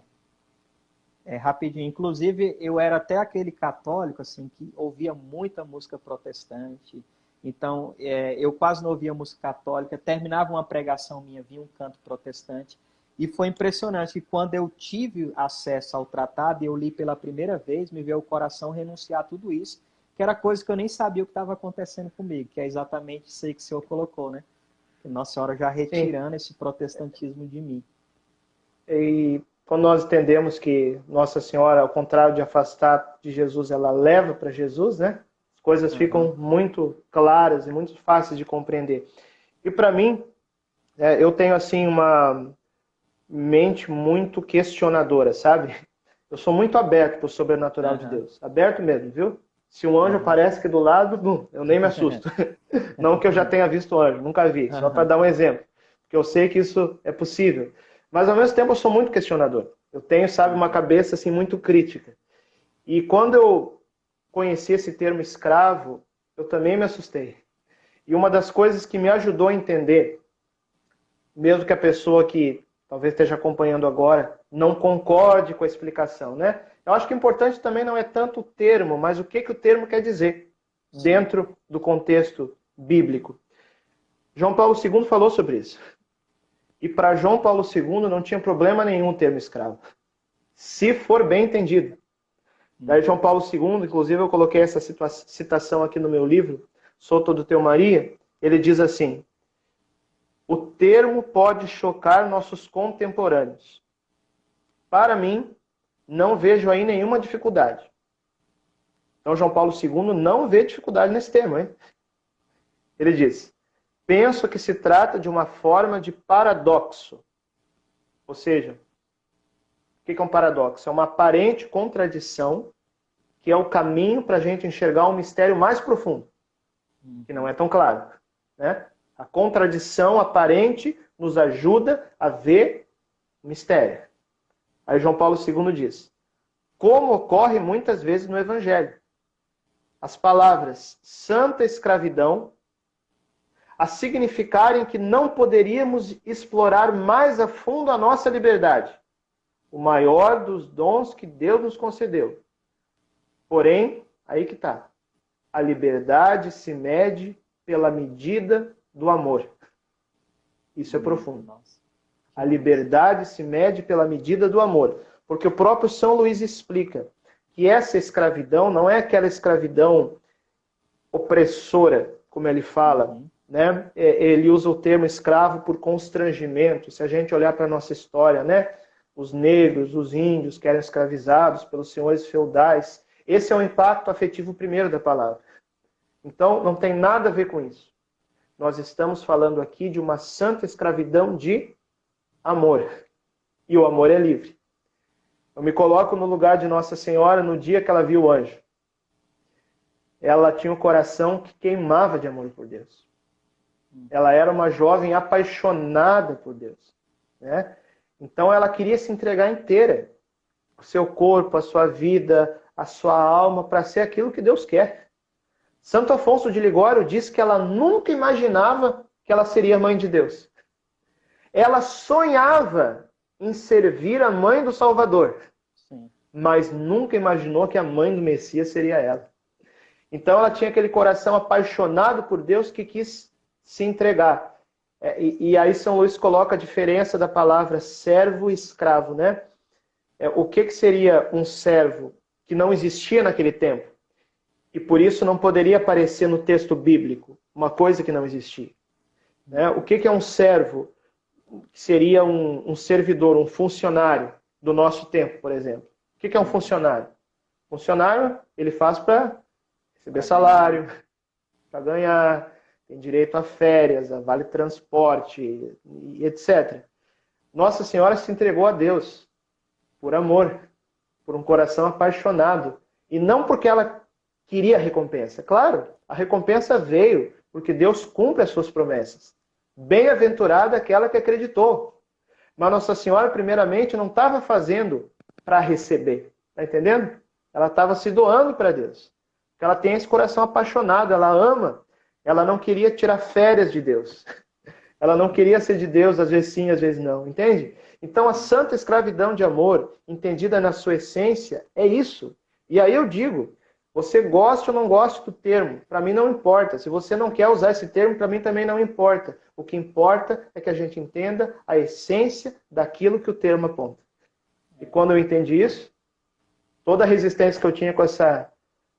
rapidinho, inclusive eu era até aquele católico assim, que ouvia muita música protestante. Então, eu quase não ouvia música católica, terminava uma pregação minha, via um canto protestante, e foi impressionante que quando eu tive acesso ao tratado e eu li pela primeira vez, me veio o coração renunciar a tudo isso, que era coisa que eu nem sabia o que estava acontecendo comigo, que é exatamente isso aí que o senhor colocou, né? Que Nossa Senhora já retirando esse protestantismo de mim. E quando nós entendemos que Nossa Senhora, ao contrário de afastar de Jesus, ela leva para Jesus, né? As coisas ficam muito claras e muito fáceis de compreender. E para mim, eu tenho assim uma mente muito questionadora, sabe? Eu sou muito aberto para o sobrenatural de Deus. Aberto mesmo, viu? Se um anjo aparece aqui do lado, eu nem me assusto. Não que eu já tenha visto anjo, nunca vi. Só para dar um exemplo. Porque eu sei que isso é possível. Mas ao mesmo tempo eu sou muito questionador. Eu tenho, sabe, uma cabeça assim muito crítica. E quando eu conheci esse termo escravo, eu também me assustei. E uma das coisas que me ajudou a entender mesmo que a pessoa que talvez esteja acompanhando agora não concorde com a explicação, né? Eu acho que o importante também não é tanto o termo, mas o que o termo quer dizer dentro do contexto bíblico. João Paulo II falou sobre isso. E para João Paulo II não tinha problema nenhum o termo escravo, se for bem entendido. Daí João Paulo II, inclusive eu coloquei essa citação aqui no meu livro, Sou Todo Teu Maria, ele diz assim: o termo pode chocar nossos contemporâneos. Para mim, não vejo aí nenhuma dificuldade. Então João Paulo II não vê dificuldade nesse termo, hein? Ele diz: penso que se trata de uma forma de paradoxo. Ou seja, o que é um paradoxo? É uma aparente contradição que é o caminho para a gente enxergar um mistério mais profundo, que não é tão claro, né? A contradição aparente nos ajuda a ver o mistério. Aí João Paulo II diz: como ocorre muitas vezes no Evangelho, as palavras santa escravidão a significarem que não poderíamos explorar mais a fundo a nossa liberdade, o maior dos dons que Deus nos concedeu. Porém, aí que está. A liberdade se mede pela medida do amor. Isso é profundo. A liberdade se mede pela medida do amor. Porque o próprio São Luís explica que essa escravidão não é aquela escravidão opressora, como ele fala, né? Ele usa o termo escravo por constrangimento. Se a gente olhar para a nossa história, né? Os negros, os índios que eram escravizados pelos senhores feudais. Esse é o impacto afetivo primeiro da palavra. Então, não tem nada a ver com isso. Nós estamos falando aqui de uma santa escravidão de amor. E o amor é livre. Eu me coloco no lugar de Nossa Senhora no dia que ela viu o anjo. Ela tinha um coração que queimava de amor por Deus. Ela era uma jovem apaixonada por Deus, né? Então ela queria se entregar inteira. O seu corpo, a sua vida, a sua alma, para ser aquilo que Deus quer. Santo Afonso de Ligório diz que ela nunca imaginava que ela seria mãe de Deus. Ela sonhava em servir a mãe do Salvador, mas nunca imaginou que a mãe do Messias seria ela. Então ela tinha aquele coração apaixonado por Deus que quis se entregar. E aí São Luís coloca a diferença da palavra servo e escravo, né? O que seria um servo que não existia naquele tempo? E por isso não poderia aparecer no texto bíblico, uma coisa que não existia. Né? O que é um servo? Seria um servidor, um funcionário do nosso tempo, por exemplo. O que é um funcionário? Funcionário, ele faz para receber salário, para ganhar, tem direito a férias, a vale transporte, e etc. Nossa Senhora se entregou a Deus por amor, por um coração apaixonado. E não porque ela queria a recompensa. Claro, a recompensa veio porque Deus cumpre as suas promessas. Bem-aventurada aquela que acreditou. Mas Nossa Senhora, primeiramente, não estava fazendo para receber. Está entendendo? Ela estava se doando para Deus. Porque ela tem esse coração apaixonado, ela ama. Ela não queria tirar férias de Deus. Ela não queria ser de Deus, às vezes sim, às vezes não. Entende? Então a santa escravidão de amor, entendida na sua essência, é isso. E aí eu digo, você gosta ou não gosta do termo, para mim não importa. Se você não quer usar esse termo, para mim também não importa. O que importa é que a gente entenda a essência daquilo que o termo aponta. E quando eu entendi isso, toda a resistência que eu tinha com essa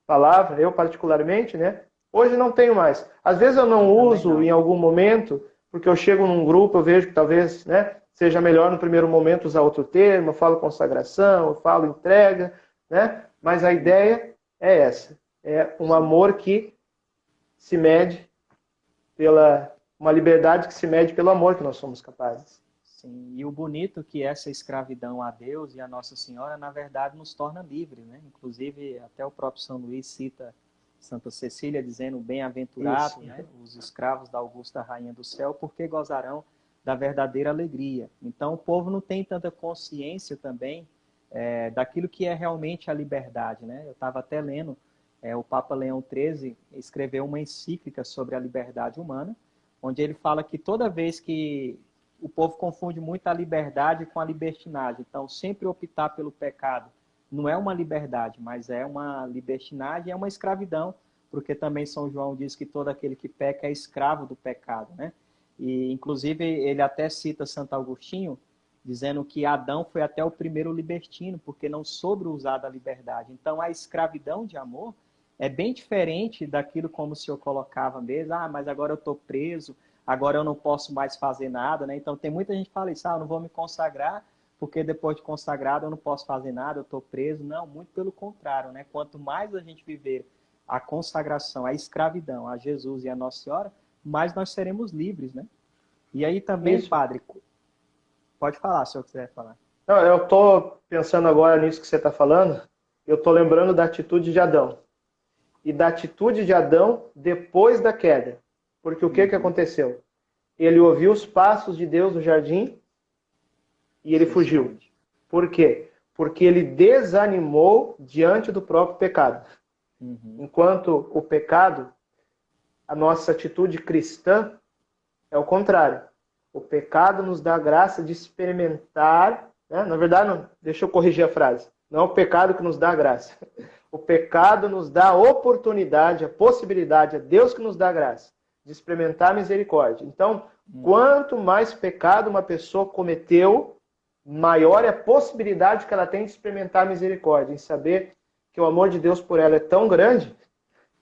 palavra, eu particularmente, né? Hoje não tenho mais. Às vezes eu não uso em algum momento, porque eu chego num grupo, eu vejo que talvez, né, seja melhor no primeiro momento usar outro termo, eu falo consagração, eu falo entrega, né? Mas a ideia é essa. É um amor que se mede pela... uma liberdade que se mede pelo amor que nós somos capazes. Sim, e o bonito que essa escravidão a Deus e a Nossa Senhora, na verdade, nos torna livres, né? Inclusive, até o próprio São Luís cita Santa Cecília dizendo, bem-aventurado, né? Os escravos da Augusta Rainha do Céu, porque gozarão da verdadeira alegria. Então, o povo não tem tanta consciência também daquilo que é realmente a liberdade, né? Eu estava até lendo, o Papa Leão XIII escreveu uma encíclica sobre a liberdade humana, onde ele fala que toda vez que o povo confunde muito a liberdade com a libertinagem. Então, sempre optar pelo pecado não é uma liberdade, mas é uma libertinagem, é uma escravidão, porque também São João diz que todo aquele que peca é escravo do pecado, né? E, inclusive, ele até cita Santo Agostinho, dizendo que Adão foi até o primeiro libertino, porque não soube usar da liberdade. Então, a escravidão de amor é bem diferente daquilo como o senhor colocava mesmo. Ah, mas agora eu estou preso, agora eu não posso mais fazer nada, né? Então, tem muita gente que fala isso, ah, eu não vou me consagrar, porque depois de consagrado eu não posso fazer nada, eu estou preso. Não, muito pelo contrário, né? Quanto mais a gente viver a consagração, a escravidão a Jesus e a Nossa Senhora, mais nós seremos livres, né? E aí também, Isso. padre, pode falar se eu quiser falar. Não, eu estou pensando agora nisso que você está falando, eu estou lembrando da atitude de Adão. E da atitude de Adão depois da queda. Porque o que aconteceu? Ele ouviu os passos de Deus no jardim e ele fugiu. Por quê? Porque ele desanimou diante do próprio pecado. Enquanto o pecado, a nossa atitude cristã é o contrário. O pecado nos dá a graça de experimentar, né? Na verdade, não, deixa eu corrigir a frase. Não é o pecado que nos dá a graça. O pecado nos dá a oportunidade, a possibilidade, é Deus que nos dá a graça de experimentar a misericórdia. Então, quanto mais pecado uma pessoa cometeu, maior é a possibilidade que ela tem de experimentar a misericórdia, em saber que o amor de Deus por ela é tão grande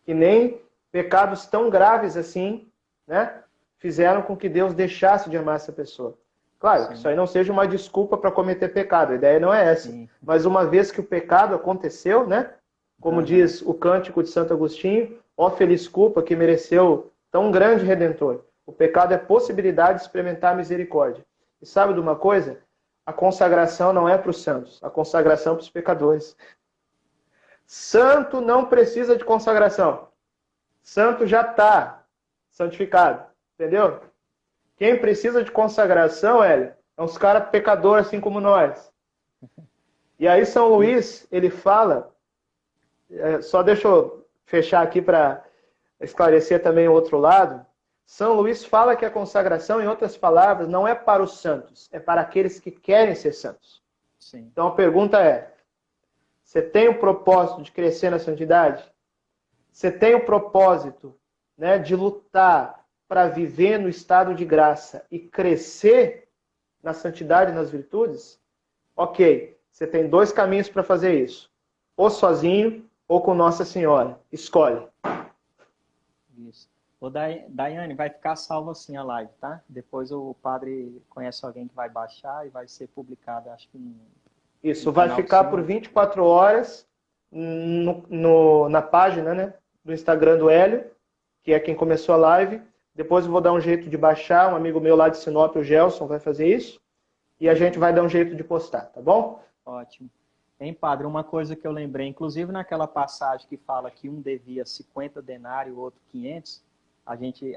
que nem pecados tão graves assim, né, fizeram com que Deus deixasse de amar essa pessoa. Claro, que isso aí não seja uma desculpa para cometer pecado, a ideia não é essa. Mas uma vez que o pecado aconteceu, né, como diz o cântico de Santo Agostinho, ó feliz culpa que mereceu tão grande Redentor. O pecado é possibilidade de experimentar a misericórdia. E sabe de uma coisa? A consagração não é para os santos, a consagração é para os pecadores. Santo não precisa de consagração. Santo já está santificado. Entendeu? Quem precisa de consagração, Hélio, é uns caras pecadores assim como nós. E aí São Luís, ele fala, só deixa eu fechar aqui para esclarecer também o outro lado. São Luís fala que a consagração, em outras palavras, não é para os santos, é para aqueles que querem ser santos. Sim. Então a pergunta é, você tem o propósito de crescer na santidade? Você tem o propósito, né, de lutar para viver no estado de graça e crescer na santidade e nas virtudes? Ok, você tem dois caminhos para fazer isso. Ou sozinho, ou com Nossa Senhora. Escolhe. Isso. Ô, Daiane, vai ficar salvo assim a live, tá? Depois o padre conhece alguém que vai baixar e vai ser publicado, acho que isso, vai ficar por 24 horas na página, né, do Instagram do Hélio, que é quem começou a live. Depois eu vou dar um jeito de baixar, um amigo meu lá de Sinop, o Gelson, vai fazer isso. E a gente vai dar um jeito de postar, tá bom? Ótimo. Hein, padre, uma coisa que eu lembrei, inclusive naquela passagem que fala que um devia 50 denários, o outro 500,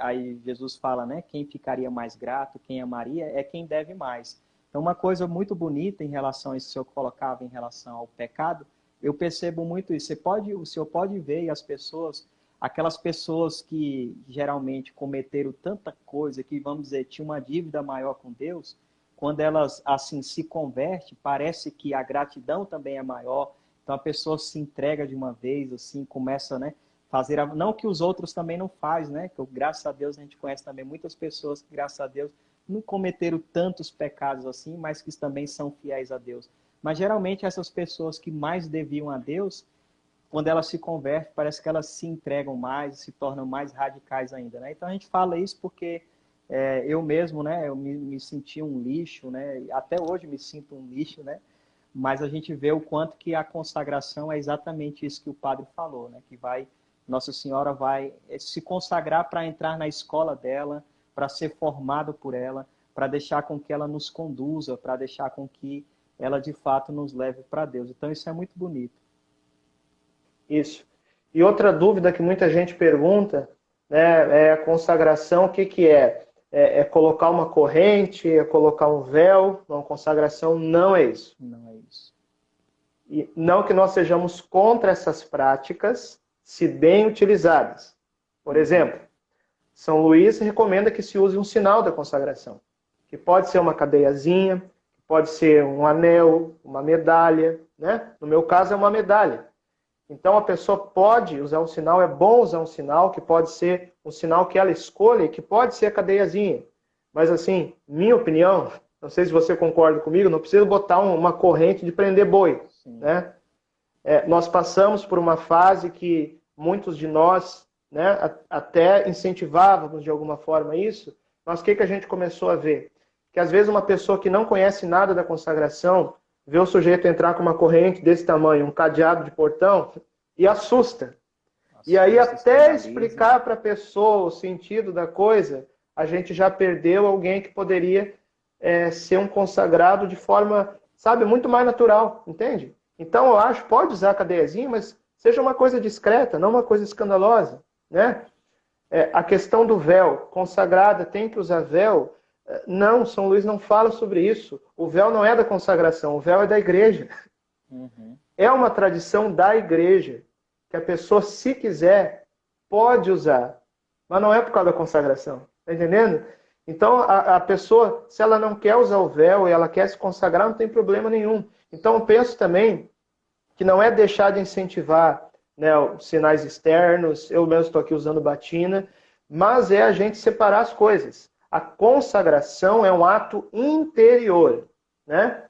aí Jesus fala, né, quem ficaria mais grato, quem amaria, é quem deve mais. Então, uma coisa muito bonita em relação a isso que o senhor colocava em relação ao pecado, eu percebo muito isso. O senhor pode ver, e as pessoas, aquelas pessoas que geralmente cometeram tanta coisa, que, vamos dizer, tinham uma dívida maior com Deus, quando elas, assim, se convertem, parece que a gratidão também é maior. Então, a pessoa se entrega de uma vez, assim, começa, né, fazer... Não que os outros também não fazem, né? Que, graças a Deus, a gente conhece também muitas pessoas que, graças a Deus, não cometeram tantos pecados assim, mas que também são fiéis a Deus. Mas, geralmente, essas pessoas que mais deviam a Deus, quando elas se convertem, parece que elas se entregam mais, se tornam mais radicais ainda, né? Então, a gente fala isso porque eu mesmo, né, eu me senti um lixo, né? Até hoje me sinto um lixo, né? Mas a gente vê o quanto que a consagração é exatamente isso que o padre falou, né? Que Nossa Senhora vai se consagrar para entrar na escola dela, para ser formado por ela, para deixar com que ela nos conduza, para deixar com que ela de fato nos leve para Deus. Então isso é muito bonito. Isso. E outra dúvida que muita gente pergunta, né, é a consagração, o que que é? É colocar uma corrente, é colocar um véu? Não, consagração não é isso. Não é isso. E não que nós sejamos contra essas práticas, se bem utilizadas. Por exemplo, São Luís recomenda que se use um sinal da consagração, que pode ser uma cadeiazinha, que pode ser um anel, uma medalha, né? No meu caso é uma medalha. Então a pessoa pode usar um sinal, é bom usar um sinal, que pode ser um sinal que ela escolha, que pode ser a cadeiazinha. Mas assim, minha opinião, não sei se você concorda comigo, não precisa botar uma corrente de prender boi, né? Nós passamos por uma fase que muitos de nós, né, até incentivávamos de alguma forma isso, mas o que a gente começou a ver? Que às vezes uma pessoa que não conhece nada da consagração, vê o sujeito entrar com uma corrente desse tamanho, um cadeado de portão, e assusta. E aí até explicar para a pessoa o sentido da coisa, a gente já perdeu alguém que poderia ser um consagrado de forma, sabe, muito mais natural, entende? Então eu acho, pode usar a cadeiazinha, mas seja uma coisa discreta, não uma coisa escandalosa, né? A questão do véu, consagrada tem que usar véu. Não, São Luís não fala sobre isso. O véu não é da consagração, o véu é da igreja. Uhum. É uma tradição da igreja, que a pessoa, se quiser, pode usar, mas não é por causa da consagração, tá entendendo? Então, a pessoa, se ela não quer usar o véu e ela quer se consagrar, não tem problema nenhum. Então, eu penso também que não é deixar de incentivar, né, os sinais externos, eu mesmo estou aqui usando batina, mas é a gente separar as coisas. A consagração é um ato interior, né,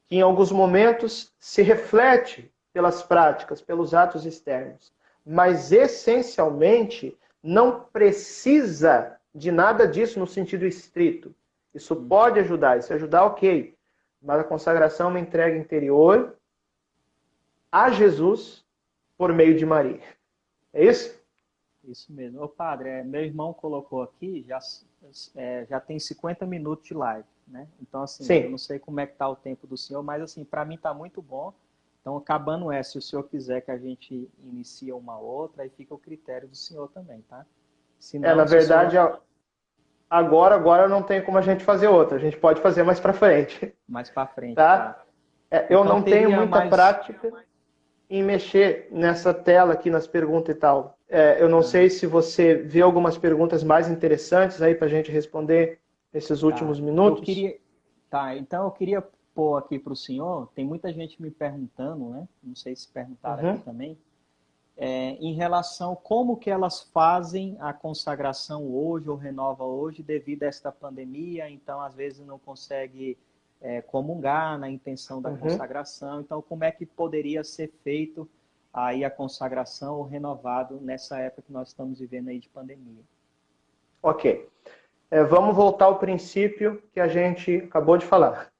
que em alguns momentos se reflete pelas práticas, pelos atos externos, mas essencialmente não precisa de nada disso no sentido estrito. Isso pode ajudar, isso ajudar, ok, mas a consagração é uma entrega interior a Jesus por meio de Maria. É isso? Isso mesmo. Ô, padre, meu irmão colocou aqui, já tem 50 minutos de live, né? Então, assim, Sim. eu não sei como é que tá o tempo do senhor, mas, assim, para mim tá muito bom. Então, acabando essa, se o senhor quiser que a gente inicie uma outra, aí fica o critério do senhor também, tá? Senão, Na verdade, senhor... agora não tem como a gente fazer outra. A gente pode fazer mais para frente. Mais para frente, Tá? Eu então, não tenho teria muita prática em mexer nessa tela aqui nas perguntas e tal. Eu não sei se você vê algumas perguntas mais interessantes aí para a gente responder nesses últimos minutos. Então eu queria pôr aqui para o senhor, tem muita gente me perguntando, né? Não sei se perguntaram aqui também, em relação a como que elas fazem a consagração hoje ou renova hoje devido a esta pandemia, então às vezes não consegue comungar na intenção da consagração, então como é que poderia ser feito aí a consagração ou renovado nessa época que nós estamos vivendo aí de pandemia? Ok. Vamos voltar ao princípio que a gente acabou de falar.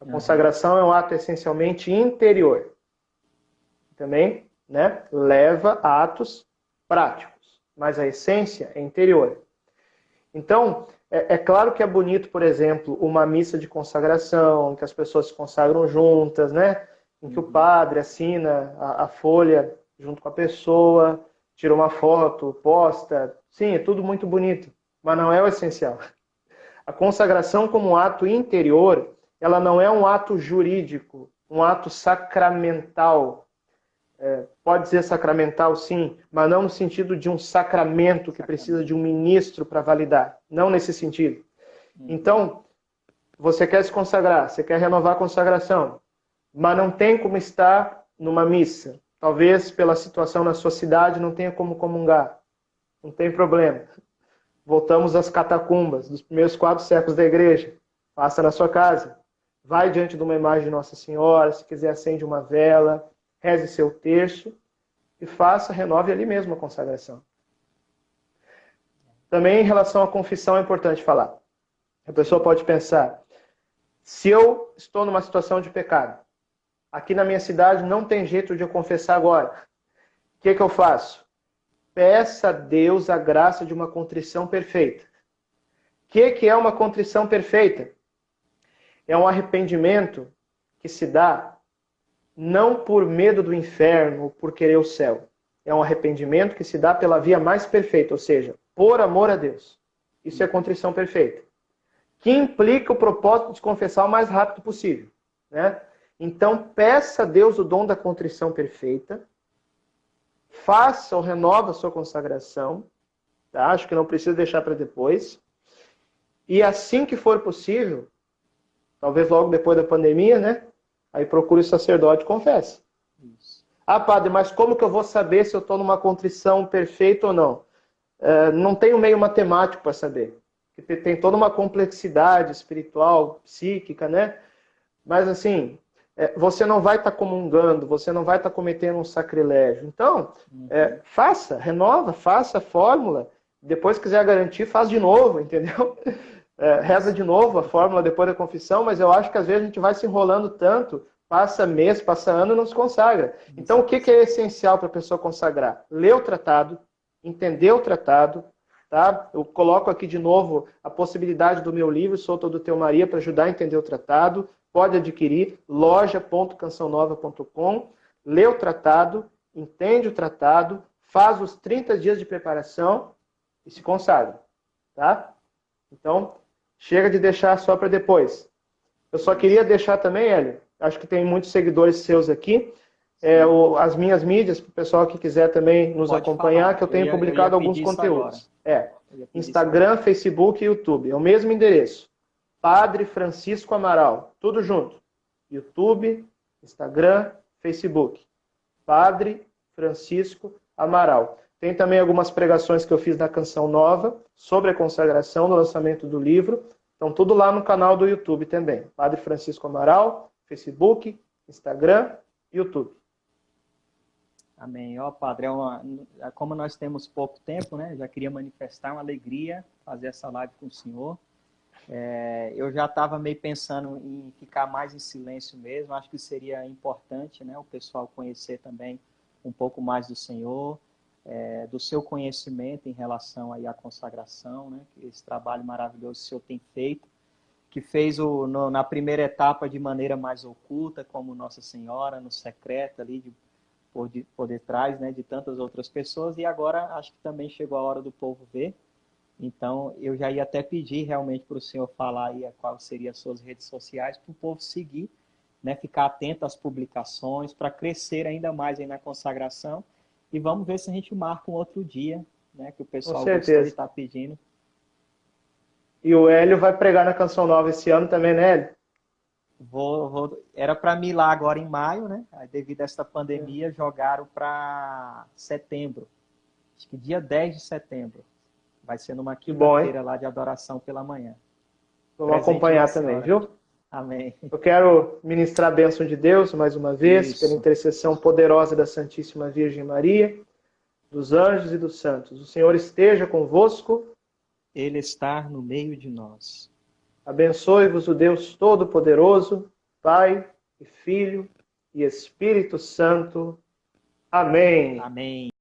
A consagração é um ato essencialmente interior. Também, né, leva a atos práticos, mas a essência é interior. Então, é claro que é bonito, por exemplo, uma missa de consagração, em que as pessoas se consagram juntas, né? Em que o padre assina a folha junto com a pessoa, tira uma foto, posta. Sim, é tudo muito bonito, mas não é o essencial. A consagração como um ato interior, ela não é um ato jurídico, um ato sacramental. Pode ser sacramental, sim, mas não no sentido de um sacramento que precisa de um ministro para validar. Não nesse sentido. Então, você quer se consagrar, você quer renovar a consagração, mas não tem como estar numa missa. Talvez pela situação na sua cidade não tenha como comungar. Não tem problema. Voltamos às catacumbas dos primeiros 4 séculos da igreja. Faça na sua casa. Vai diante de uma imagem de Nossa Senhora, se quiser acende uma vela, reze seu terço e renove ali mesmo a consagração. Também em relação à confissão é importante falar. A pessoa pode pensar, se eu estou numa situação de pecado, aqui na minha cidade não tem jeito de eu confessar agora. O que eu faço? Peça a Deus a graça de uma contrição perfeita. O que é uma contrição perfeita? É um arrependimento que se dá não por medo do inferno ou por querer o céu. É um arrependimento que se dá pela via mais perfeita, ou seja, por amor a Deus. Isso é contrição perfeita. Que implica o propósito de confessar o mais rápido possível, né? Então, peça a Deus o dom da contrição perfeita, faça ou renova a sua consagração, tá? Acho que não precisa deixar para depois, E assim que for possível, talvez logo depois da pandemia, né? Aí procure o sacerdote e confesse. Isso. Ah, padre, mas como que eu vou saber se eu estou numa contrição perfeita ou não? Não tem um meio matemático para saber. Porque tem toda uma complexidade espiritual, psíquica, né? Mas assim, você não vai estar comungando, você não vai estar cometendo um sacrilégio. Então, faça, renova, faça a fórmula. Depois quiser garantir, faz de novo, entendeu? Reza de novo a fórmula depois da confissão, mas eu acho que às vezes a gente vai se enrolando tanto, passa mês, passa ano e não se consagra. Então, o que é essencial para a pessoa consagrar? Ler o tratado, entender o tratado, tá? Eu coloco aqui de novo a possibilidade do meu livro, Sou Todo Teu Maria, para ajudar a entender o tratado. Pode adquirir, loja.cançãonova.com, lê o tratado, entende o tratado, faz os 30 dias de preparação e se consagra, tá? Então, chega de deixar só para depois. Eu só queria deixar também, Hélio, acho que tem muitos seguidores seus aqui, as minhas mídias, para o pessoal que quiser também nos acompanhar, falar. Que eu tenho publicado alguns conteúdos. Instagram, Facebook e YouTube. É o mesmo endereço. Padre Francisco Amaral. Tudo junto. YouTube, Instagram, Facebook. Padre Francisco Amaral. Tem também algumas pregações que eu fiz na Canção Nova sobre a consagração no lançamento do livro. Então, tudo lá no canal do YouTube também. Padre Francisco Amaral, Facebook, Instagram, YouTube. Amém. Ó, Padre, como nós temos pouco tempo, né? Já queria manifestar uma alegria fazer essa live com o senhor. Eu já estava meio pensando em ficar mais em silêncio mesmo. Acho que seria importante, né? O pessoal conhecer também um pouco mais do Senhor, do seu conhecimento em relação aí à consagração, né? Esse trabalho maravilhoso que o senhor tem feito, que fez na primeira etapa de maneira mais oculta, como Nossa Senhora, no secreto ali, por detrás, né, de tantas outras pessoas, e agora acho que também chegou a hora do povo ver. Então, eu já ia até pedir realmente para o senhor falar aí quais seriam as suas redes sociais, para o povo seguir, né, ficar atento às publicações, para crescer ainda mais aí na consagração, e vamos ver se a gente marca um outro dia, né, que o pessoal gostou e está pedindo. E o Hélio vai pregar na Canção Nova esse ano também, né, Hélio? Era para mim ir lá agora em maio, né? Aí, devido a esta pandemia, jogaram para setembro. Acho que dia 10 de setembro. Vai ser numa quinta-feira lá de adoração pela manhã. Vamos acompanhar também, viu? Amém. Eu quero ministrar a bênção de Deus mais uma vez, pela intercessão poderosa da Santíssima Virgem Maria, dos anjos e dos santos. O Senhor esteja convosco. Ele está no meio de nós. Abençoe-vos o Deus Todo-Poderoso, Pai e Filho e Espírito Santo. Amém. Amém.